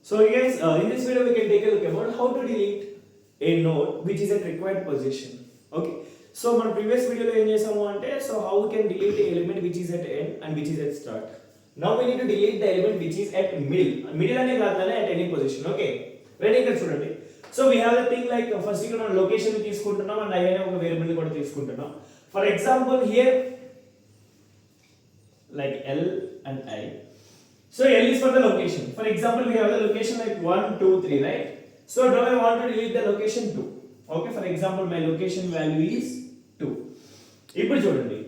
So guys, in this video we can take a look about how to delete a node which is at required position. Okay. So మన previous video లో ఏం చేసాము అంటే so how we can delete a element which is at end and which is at start. Now we need to delete the element which is at middle. Middle అనే కాదు at any position. Okay. Ready ఇక్కడ చూడండి. So we have the thing like first ఇక్కడ మనం location తీసుకుంటున్నాం and i అనే ఒక variable కూడా తీసుకుంటున్నాం. For example here like L and I. So L is for the location. For example, we have the location like 1, 2, 3, right? So now I want to delete the location 2. Okay, for example, my location value is 2. ఇప్పుడు చూడండి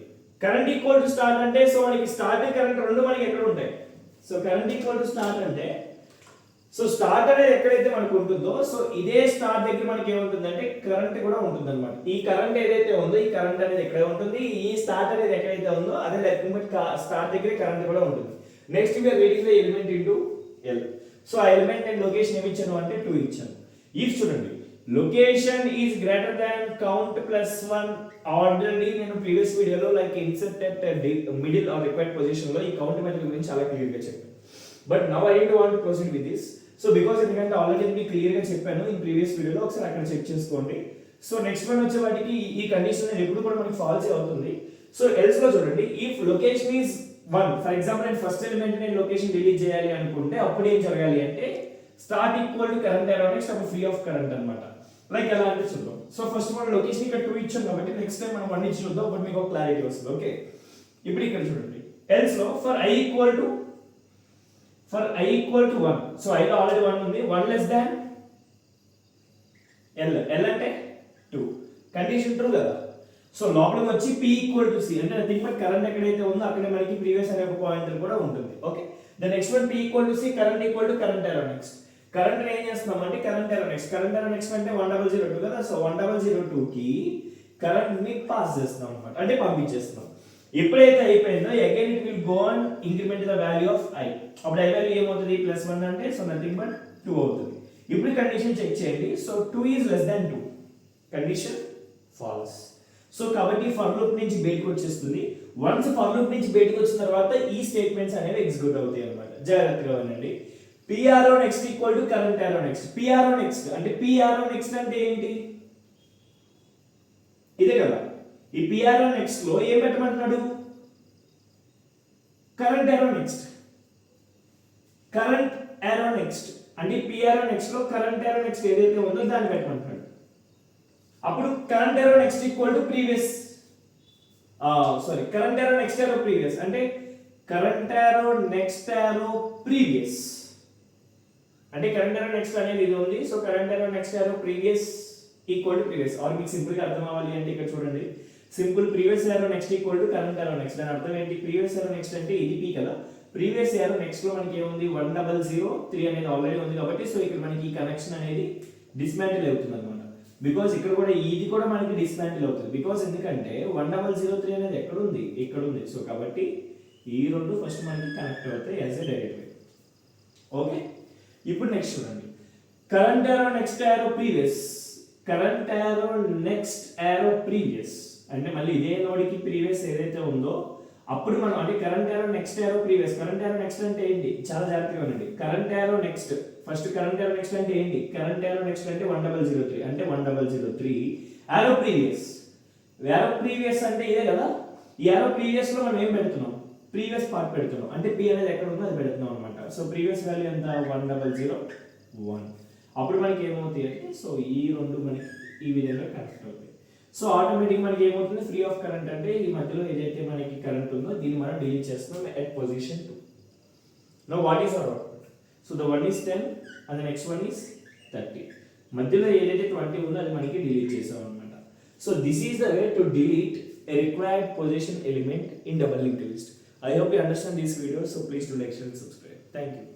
current equal to start అంటే so మనకి start current రెండు మనకి ఎక్కడ ఉంటాయి so current equal to start అంటే so start అనేది ఎక్కడైతే మనకు ఉంటుందో సో ఇదే స్టార్ట్ దగ్గర మనకి ఏముంటుందంటే కరెంట్ కూడా ఉంటుంది అనమాట ఈ కరెంట్ ఏదైతే ఉందో ఈ కరెంట్ అనేది ఎక్కడ ఉంటుంది ఈ స్టార్ట్ అనేది ఎక్కడైతే ఉందో అదే స్టార్ట్ దగ్గర కరెంట్ కూడా ఉంటుంది next we are reading the element into L so ఆ ఎలిమెంట్ అండ్ లొకేషన్ ఏమి ఇచ్చాను అంటే 2 ఇచ్చాను ఇఫ్ చూడండి location is greater than count plus 1 already నేను ప్రీవియస్ వీడియోలో like insert at middle are required position లో ఈ కౌంట్ మెథడ్ గురించి చాలా క్లియర్ గా చెప్పాను but now I don't want to proceed with this so because ఎందుకంటే ఆల్రెడీ మీకు క్లియర్ గా చెప్పాను ఇన్ ప్రీవియస్ వీడియోలో ఒకసారి అక్కడ చెక్ చేసుకోండి సో నెక్స్ట్ వన్ వచ్చే వాటికి ఈ కండిషన్ ఎప్పుడు కూడా మనకి ఫాల్స్ అవుతుంది సో ఎల్స్ లో చూడండి if location is 1 for example నేను ఫస్ట్ ఎలిమెంట్ నేను లొకేషన్ డిలీట్ చేయాలి అనుకుంటే అప్పుడు ఏం జరగాలి అంటే start equal to current arrow next అప్పుడు ఫ్రీ ఆఫ్ కరెంట్ అన్నమాట లైక్ ఎలా అంటే చూద్దాం సో ఫస్ట్ మనం లొకేషన్ ఇక్కడ 2 ఇచ్చాం కాబట్టి నెక్స్ట్ టైం మనం 1 ఇచ్చి చూద్దాం బట్ మీకు ఒక క్లారిటీ వస్తుంది ఓకే ఇప్పుడు ఇక్కడ చూడండి ఎల్స్ లో for i equal to 1 so i లో ఆల్రెడీ 1 ఉంది 1 లెస్ దాన్ l అంటే 2 కండిషన్ ట్రూ కదా సో లోపలికి వచ్చి p ఈక్వల్ టు c అంటే నథింగ్ బట్ కరెంట్ ఎక్కడైతే ఉందో అక్కడ మనకి ప్రీవియస్ అనే ఒక పాయింటర్ కూడా ఉంటుంది okay the next one p equal to c current equal to current arrow next current ఏం చేస్తున్నాం అంటే కరెంట్ ఎరో నెక్స్ట్ అంటే 1002 కదా సో 1002 కి కరెంట్ ని పాస్ చేస్తున్నాం అన్నమాట అంటే పంపించేస్తున్నాం ఎప్పుడైతే అయిపోయిందో again it will go on increment the value of i అప్పుడు i వాల్యూ ఏమవుతుంది +1 అంటే సో నథింగ్ బట్ 2 అవుతుంది ఇప్పుడు కండిషన్ చెక్ చేయండి so 2 is less than 2 condition false so కాబట్టి ఫర్ లూప్ నుంచి బయటకు వచ్చేస్తుంది వన్స్ ఫర్ లూప్ నుంచి బయటకు వచ్చిన తర్వాత ఈ స్టేట్మెంట్స్ అనేవి ఎగ్జిక్యూట్ అవుతాయి అన్నమాట జాగ్రత్తగా వినండి PRO next equal to current arrow next PRO next అంటే PRO నెక్స్ట్ అంటే ఏంటి ఇదే కదా ఈ PRO నెక్స్ట్ లో ఏం పెట్టమంటున్నాడు కరెంట్ ఆరో నెక్స్ట్ అంటే PRO నెక్స్ట్ లో కరెంట్ ఆరో నెక్స్ట్ ఏదైతే ఉందో దాన్ని పెట్టమంటున్నాడు అప్పుడు current arrow next equal to previous current arrow next arrow previous అంటే current arrow next arrow previous అంటే కరెంట్ ఎరో నెక్స్ట్ అనేది ఇది ఉంది so current arrow next arrow previous equal to previous or మీకు సింపుల్ గా అర్థం అవ్వాలి అంటే ఇక్కడ చూడండి simple previous arrow next equal to current arrow next దాని అర్థం ఏంటి ప్రీవియస్ ఎరో నెక్స్ట్ అంటే ఇది p కదా ప్రీవియస్ ఎరో నెక్స్ట్ లో మనకి ఏముంది 1003 అనేది ఆల్రెడీ ఉంది కాబట్టి సో ఇక్కడ మనకి ఈ కనెక్షన్ అనేది డిస్మాంటిల్ అవుతుంది అన్నమాట బికాజ్ ఇక్కడ కూడా ఇది కూడా మనకి డిస్మాంటిల్ అవుతుంది బికాజ్ ఎందుకంటే 1003 అనేది ఎక్కడ ఉంది సో కాబట్టి ఈ రెండు ఫస్ట్ మనకి కనెక్ట్ అవుతాయి as a direct way okay ఇప్పుడు నెక్స్ట్ చూడండి కరెంట్ ఆరో నెక్స్ట్ ఆరో ప్రీవియస్ అంటే మళ్ళీ ఇదే నోడ్కి ప్రీవియస్ ఏదైతే ఉందో అప్పుడు మనం అంటే కరెంట్ ఆరో నెక్స్ట్ ఆరో ప్రీవియస్ కరెంట్ ఆరో నెక్స్ట్ అంటే ఏంటి చాలా జాగ్రత్తగా ఉండండి current arrow next first current arrow next అంటే ఏంటి కరెంట్ ఆరో నెక్స్ట్ అంటే 1003 అంటే 1003 ఆరో ప్రీవియస్ అంటే ఇదే కదా ఈ ఆరో ప్రీవియస్ లో మనం ఏం పెడుతున్నాం ప్రీవియస్ పార్ట్ పెడుతున్నాం అంటే p అనేది ఎక్కడ ఉందో అది పెడుతున్నాం అన్నమాట సో ప్రీవియస్ వాల్యూ ఎంత 1001 అప్పుడు మనకి ఏమవుతాయి అంటే సో ఈ రెండు మనకి ఈ విధంగా కనెక్ట్ అవుతాయి సో ఆటోమేటిక్ మనకి ఏమవుతుంది ఫ్రీ ఆఫ్ కరెంట్ అంటే ఈ మధ్యలో ఏదైతే మనకి కరెంట్ ఉందో దీన్ని మనం డిలీట్ చేస్తున్నాం at position 2 now what is our output so the one is 10 and the next one is 30 మధ్యలో ఏదైతే 20 ఉందో అది మనకి డిలీట్ చేసాం అన్నమాట so this is the way to delete a required position element in double linked list. I hope you understand this video, so please do like, share and subscribe. Thank you.